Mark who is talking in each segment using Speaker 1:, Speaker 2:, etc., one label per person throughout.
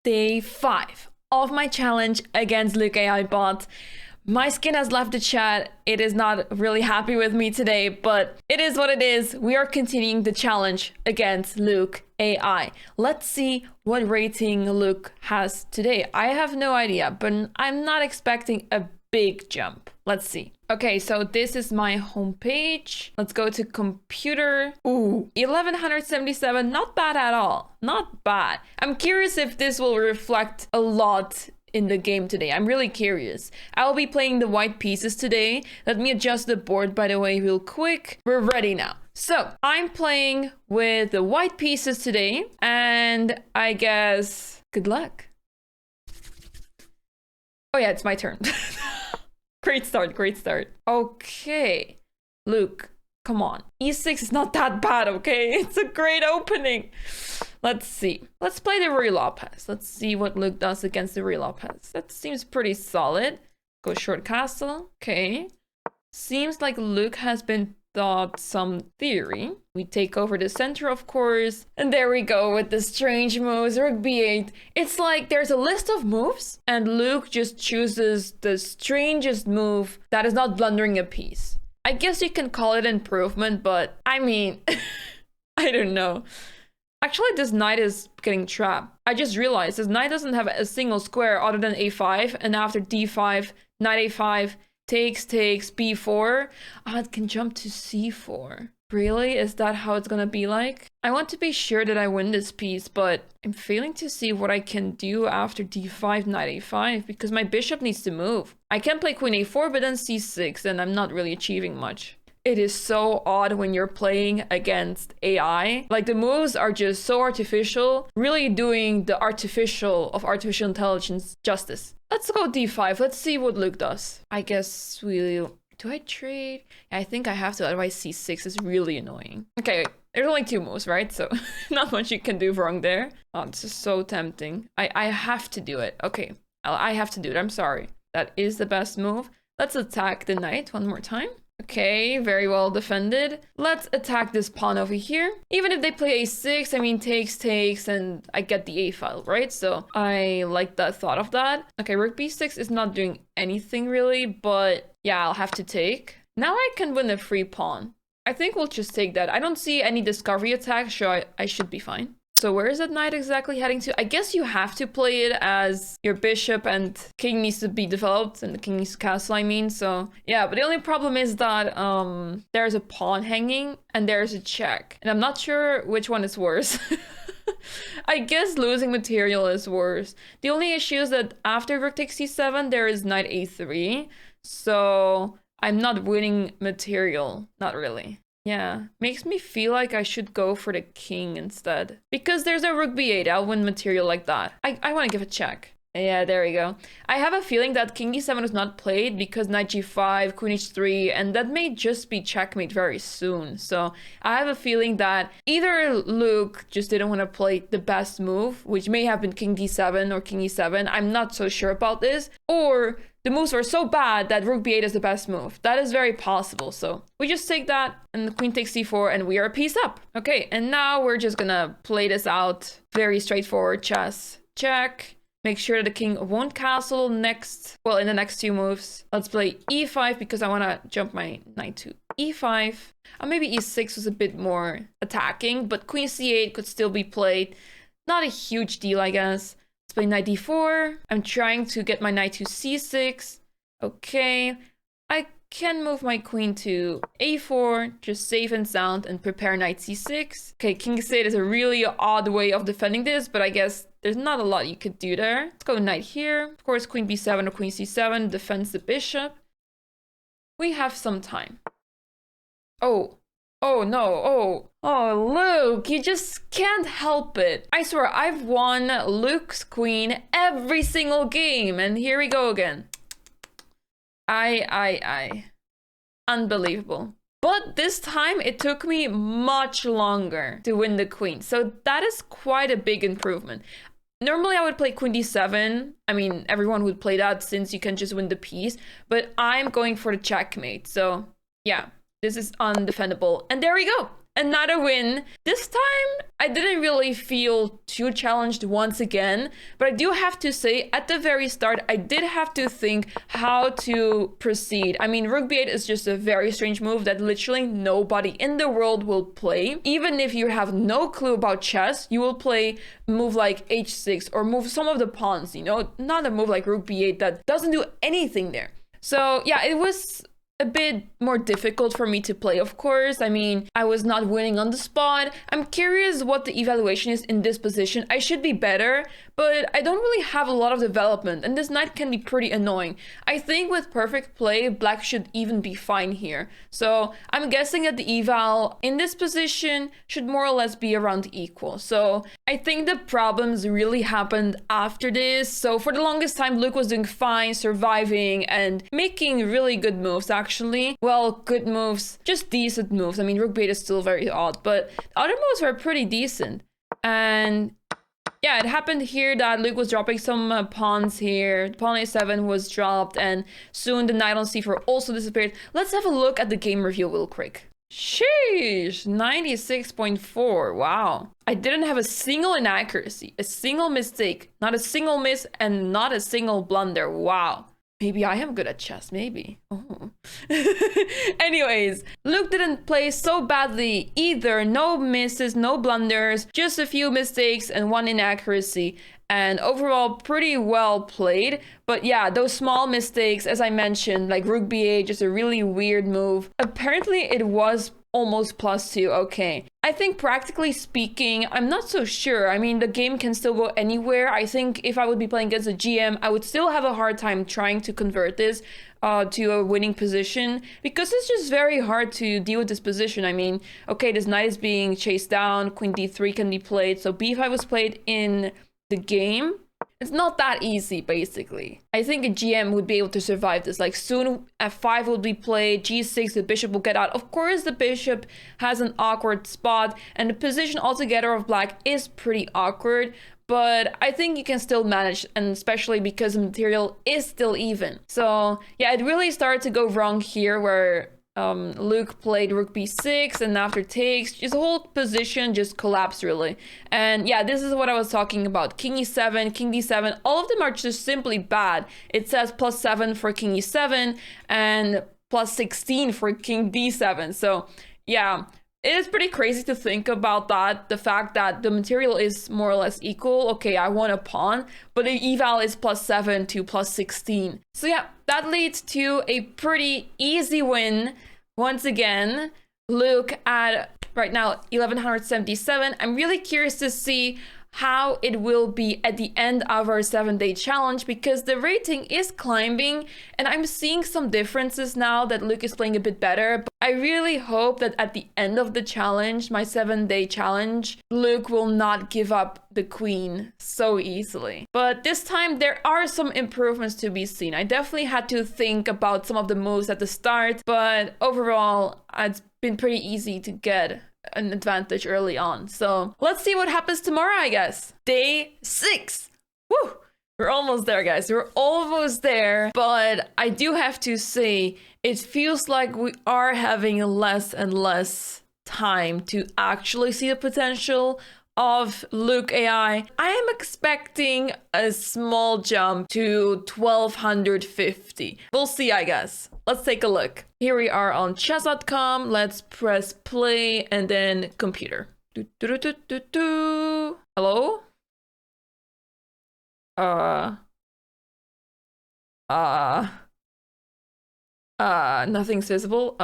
Speaker 1: day 5 of my challenge against Luk.AI bot. My skin has left the chat. It is not really happy with me today, but it is what it is. We are continuing the challenge against Luk.AI. Let's see what rating Luk has today. I have no idea, but I'm not expecting a big jump. Let's see. Okay, so this is my homepage. Let's go to computer. Ooh, 1177. Not bad at all. Not bad. I'm curious if this will reflect a lot in the game today. I'm really curious. I will be playing the white pieces today. Let me adjust the board, by the way, real quick. We're ready now. So I'm playing with the white pieces today, and I guess good luck. Oh yeah, it's my turn. Great start, great start. Okay, Luk, come on. E6 is not that bad, okay? It's a great opening. Let's see. Let's play the Ruy Lopez. Let's see what Luk does against the Ruy Lopez. That seems pretty solid. Go short castle. Okay. Seems like Luk has been taught some theory. We take over the center, of course. And there we go with the strange moves. Rook b8. It's like there's a list of moves and Luk just chooses the strangest move that is not blundering a piece. I guess you can call it improvement, but I mean, I don't know. Actually, this knight is getting trapped. I just realized this knight doesn't have a single square other than a5, and after d5, knight a5, takes, b4. Ah, it can jump to c4. Really? Is that how it's gonna be like? I want to be sure that I win this piece, but I'm failing to see what I can do after d5, knight a5, because my bishop needs to move. I can play queen a4, but then c6, and I'm not really achieving much. It is so odd when you're playing against AI. Like, the moves are just so artificial, really doing the artificial of artificial intelligence justice. Let's go d5. Let's see what Luk does. I guess we'll... Do I trade? I think I have to, otherwise c6 is really annoying. Okay, there's only 2 moves, right? So not much you can do wrong there. Oh, this is so tempting. I have to do it. Okay, I have to do it. I'm sorry. That is the best move. Let's attack the knight one more time. Okay, very well defended. Let's attack this pawn over here. Even if they play a6, I mean, takes, and I get the a file, right? So I like the thought of that. Okay, rook b6 is not doing anything really, but yeah, I'll have to take. Now I can win a free pawn. I think we'll just take that. I don't see any discovery attack, so I should be fine. So where is that knight exactly heading to? I guess you have to play it as your bishop and king needs to be developed, and the king needs to castle, I mean. So yeah, but the only problem is that there's a pawn hanging and there's a check. And I'm not sure which one is worse. I guess losing material is worse. The only issue is that after rook takes c7, there is knight a3. So I'm not winning material, not really. Yeah, makes me feel like I should go for the king instead. Because there's a rook b8, I'll win material like that. I want to give a check. Yeah, there we go. I have a feeling that king d7 was not played because knight g5, queen h3, and that may just be checkmate very soon. So I have a feeling that either Luk just didn't want to play the best move, which may have been king d7 or king e7. I'm not so sure about this. Or the moves were so bad that rook b8 is the best move. That is very possible. So we just take that and the queen takes c4 and we are a piece up. Okay, and now we're just gonna play this out. Very straightforward chess. Check. Make sure that the king won't castle next. Well, in the next 2 moves. Let's play e5 because I want to jump my knight to e5. Or maybe e6 was a bit more attacking, but queen c8 could still be played. Not a huge deal, I guess. Let's play knight d4. I'm trying to get my knight to c6. Okay. I can move my queen to a4, just safe and sound, and prepare knight c6. Okay, king c8 is a really odd way of defending this, but I guess there's not a lot you could do there. Let's go knight here. Of course, queen b7 or queen c7 defends the bishop. We have some time. Oh no, oh, Luk, you just can't help it. I swear, I've won Luk's queen every single game, and here we go again. Unbelievable. But this time, it took me much longer to win the queen, so that is quite a big improvement. Normally, I would play queen d7. I mean, everyone would play that since you can just win the piece, but I'm going for the checkmate, so yeah. This is undefendable. And there we go. another win. This time, I didn't really feel too challenged once again, but I do have to say, at the very start, I did have to think how to proceed. I mean, Rook B8 is just a very strange move that literally nobody in the world will play. Even if you have no clue about chess, you will play a move like H6 or move some of the pawns, you know, not a move like Rook B8 that doesn't do anything there. So yeah, it was a bit more difficult for me to play, of course. I mean, I was not winning on the spot. I'm curious what the evaluation is in this position. I should be better, but I don't really have a lot of development, and this knight can be pretty annoying. I think with perfect play, black should even be fine here. So I'm guessing that the eval in this position should more or less be around equal. So I think the problems really happened after this. So for the longest time, Luke was doing fine, surviving, and making really good moves, actually. Well, good moves, just decent moves. I mean, Rook B8 is still very odd, but the other moves were pretty decent. And yeah, it happened here that Luke was dropping some pawns here. Pawn A7 was dropped, and soon the knight on C4 also disappeared. Let's have a look at the game review real quick. Sheesh, 96.4. Wow. I didn't have a single inaccuracy, a single mistake, not a single miss, and not a single blunder. Wow. Maybe I am good at chess, maybe. Oh. Anyways, Luke didn't play so badly either. No misses, no blunders, just a few mistakes and one inaccuracy. And overall, pretty well played. But yeah, those small mistakes, as I mentioned, like Rook B8, just a really weird move. Apparently, it was almost +2. Okay. I think practically speaking, I'm not so sure. I mean, the game can still go anywhere. I think if I would be playing against a GM, I would still have a hard time trying to convert this to a winning position, because it's just very hard to deal with this position. I mean, okay, this knight is being chased down, queen d3 can be played, so b5 was played in the game. It's not that easy, basically. I think a GM would be able to survive this. Like, soon f5 will be played, g6, the bishop will get out. Of course, the bishop has an awkward spot, and the position altogether of black is pretty awkward, but I think you can still manage, and especially because the material is still even. So yeah, it really started to go wrong here, where Luke played Rook B6, and after takes, his whole position just collapsed, really. And yeah, this is what I was talking about. King E7, King D7, all of them are just simply bad. It says +7 for King E7 and +16 for King D7. So yeah, it is pretty crazy to think about that. The fact that the material is more or less equal. Okay, I won a pawn, but the eval is +7 to +16. So yeah, that leads to a pretty easy win. Once again, Luke at right now 1177. I'm really curious to see how it will be at the end of our 7-day challenge, because the rating is climbing and I'm seeing some differences now that Luke is playing a bit better. But I really hope that at the end of the challenge, my 7-day challenge, Luke will not give up the queen so easily. But this time there are some improvements to be seen. I definitely had to think about some of the moves at the start, but overall it's been pretty easy to get an advantage early on. So let's see what happens tomorrow, I guess. Day 6. Woo! We're almost there, guys. We're almost there. But I do have to say, it feels like we are having less and less time to actually see the potential of Luk.AI. I am expecting a small jump to 1250. We'll see, I guess. Let's take a look. Here we are on chess.com. Let's press play and then computer. Hello? Nothing's visible.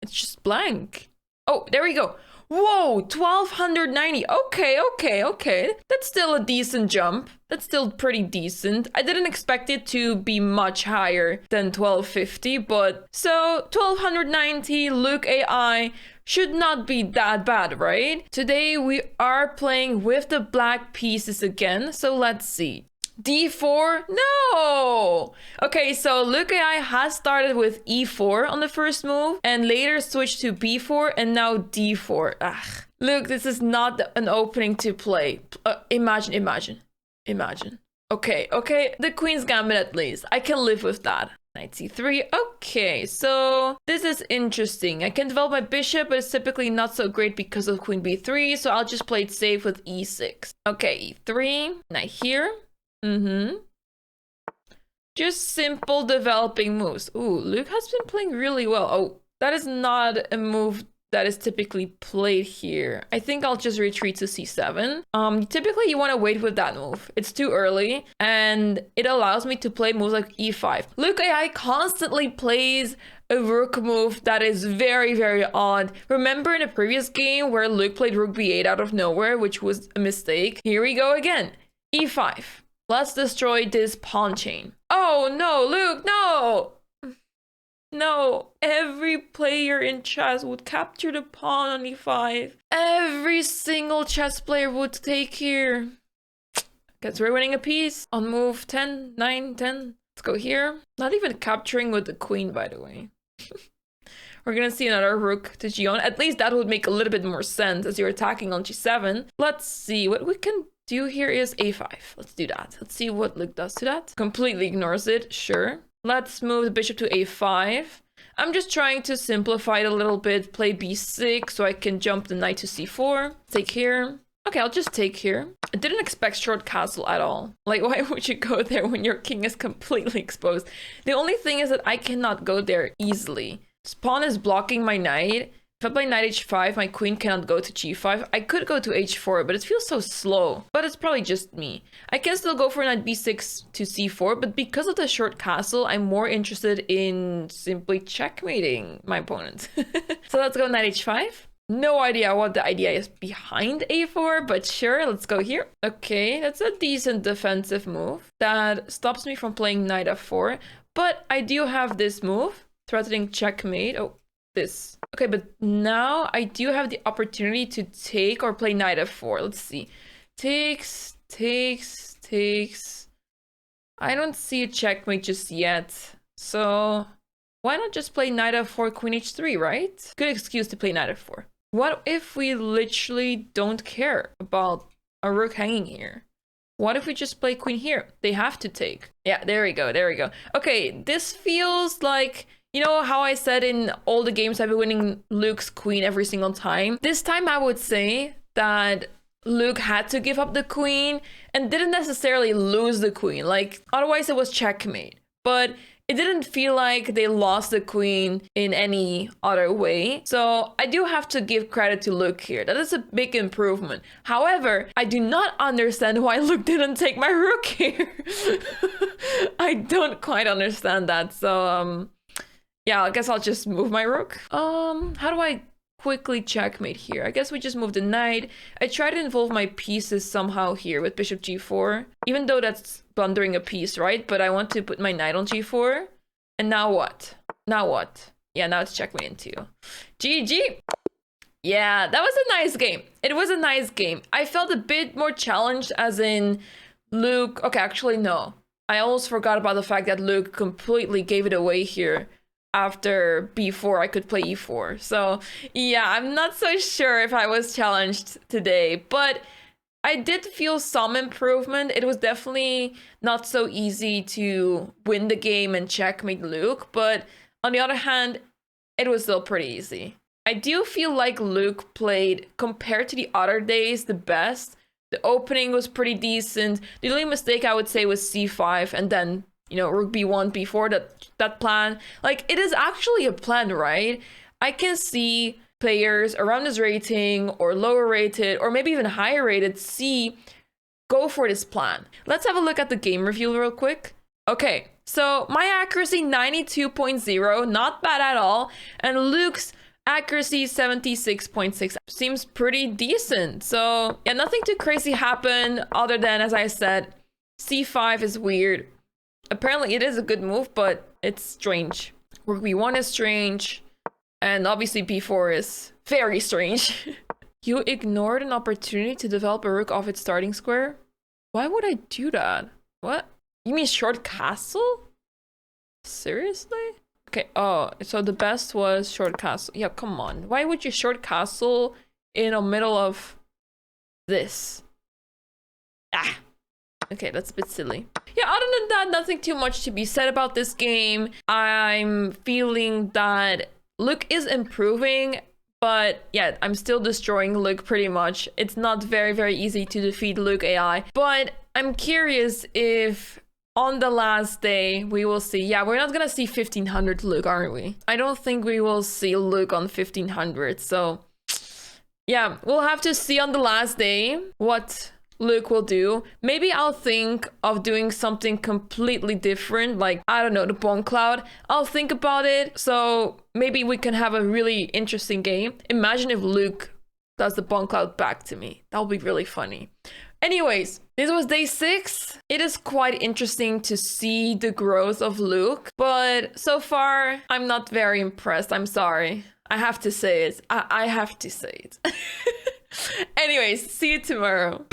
Speaker 1: It's just blank. Oh, there we go. Whoa, 1290. Okay. That's still a decent jump. That's still pretty decent. I didn't expect it to be much higher than 1250, but so 1290 Luk.AI should not be that bad, right? Today we are playing with the black pieces again, so let's see. D4? No! Okay, so Luk.AI has started with E4 on the first move and later switched to B4 and now D4. Ugh. Look, this is not an opening to play. Imagine. Okay, the Queen's Gambit at least. I can live with that. Knight c3. Okay, so this is interesting. I can develop my bishop, but it's typically not so great because of queen b3, so I'll just play it safe with e6. Okay, e3, knight here. Just simple developing moves. Ooh, Luke has been playing really well. Oh, that is not a move that is typically played here. I think I'll just retreat to c7. Typically you want to wait with that move. It's too early, and it allows me to play moves like e5. Luk.AI constantly plays a rook move that is very, very odd. Remember in a previous game where Luke played rook b8 out of nowhere, which was a mistake? Here we go again. e5. Let's destroy this pawn chain. Oh no, Luke, no! No, every player in chess would capture the pawn on e5. Every single chess player would take here. Guess we're winning a piece on move 10, 9, 10. Let's go here. Not even capturing with the queen, by the way. We're gonna see another rook to g1. At least that would make a little bit more sense as you're attacking on g7. Let's see what we can do here is a5. Let's do that. Let's see what Luke does to that. Completely ignores it, sure. Let's move the bishop to a5. I'm just trying to simplify it a little bit. Play b6 so I can jump the knight to c4. Take here. Okay, I'll just take here. I didn't expect short castle at all. Like, why would you go there when your king is completely exposed? The only thing is that I cannot go there easily. This pawn is blocking my knight. If I play knight h5, my queen cannot go to g5. I could go to h4, but it feels so slow. But it's probably just me. I can still go for knight b6 to c4, but because of the short castle, I'm more interested in simply checkmating my opponent. So let's go knight h5. No idea what the idea is behind a4, but sure, let's go here. Okay, that's a decent defensive move that stops me from playing knight f4. But I do have this move, threatening checkmate. Oh, this. Okay, but now I do have the opportunity to take or play knight f4. Let's see. Takes. I don't see a checkmate just yet. So why not just play knight f4, queen h3, right? Good excuse to play knight f4. What if we literally don't care about a rook hanging here? What if we just play queen here? They have to take. Yeah, there we go. Okay, this feels like... You know how I said in all the games I've been winning Luke's queen every single time? This time I would say that Luke had to give up the queen and didn't necessarily lose the queen. Like, otherwise it was checkmate. But it didn't feel like they lost the queen in any other way. So I do have to give credit to Luke here. That is a big improvement. However, I do not understand why Luke didn't take my rook here. I don't quite understand that. So, yeah, I guess I'll just move my rook. How do I quickly checkmate here? I guess we just move the knight. I try to involve my pieces somehow here with bishop g4, even though that's blundering a piece, right? But I want to put my knight on g4. And now what? Yeah, now it's checkmate in 2. GG. Yeah, that was a nice game. It was a nice game. I felt a bit more challenged as in Luke. Okay, actually, no. I almost forgot about the fact that Luke completely gave it away here. After b4, I could play e4. So yeah, I'm not so sure if I was challenged today, but I did feel some improvement. It was definitely not so easy to win the game and checkmate Luke, but on the other hand, it was still pretty easy. I do feel like Luke played, compared to the other days, the best. The opening was pretty decent. The only mistake I would say was c5, and then rook b1, b4, that plan. Like, it is actually a plan, right? I can see players around this rating or lower rated or maybe even higher rated go for this plan. Let's have a look at the game review real quick. Okay, so my accuracy 92.0, not bad at all. And Luke's accuracy 76.6 seems pretty decent. So yeah, nothing too crazy happened other than, as I said, c5 is weird. Apparently it is a good move, but it's strange. Rook b1 is strange. And obviously b4 is very strange. You ignored an opportunity to develop a rook off its starting square? Why would I do that? What? You mean short castle? Seriously? Okay, oh, so the best was short castle. Yeah, come on. Why would you short castle in the middle of this? Ah. Okay, that's a bit silly. Yeah, other than that, nothing too much to be said about this game. I'm feeling that Luk is improving, but yeah, I'm still destroying Luk pretty much. It's not very, very easy to defeat Luk.AI, but I'm curious if on the last day we will see. Yeah, we're not gonna see 1500 Luk, aren't we? I don't think we will see Luk on 1500, so yeah, we'll have to see on the last day what Luk will do. Maybe I'll think of doing something completely different, like, I don't know, the Bomb Cloud. I'll think about it, so maybe we can have a really interesting game. Imagine if Luk does the Bomb Cloud back to me. That would be really funny. Anyways, this was day 6. It is quite interesting to see the growth of Luk, but so far, I'm not very impressed. I'm sorry. I have to say it. I have to say it. Anyways, see you tomorrow.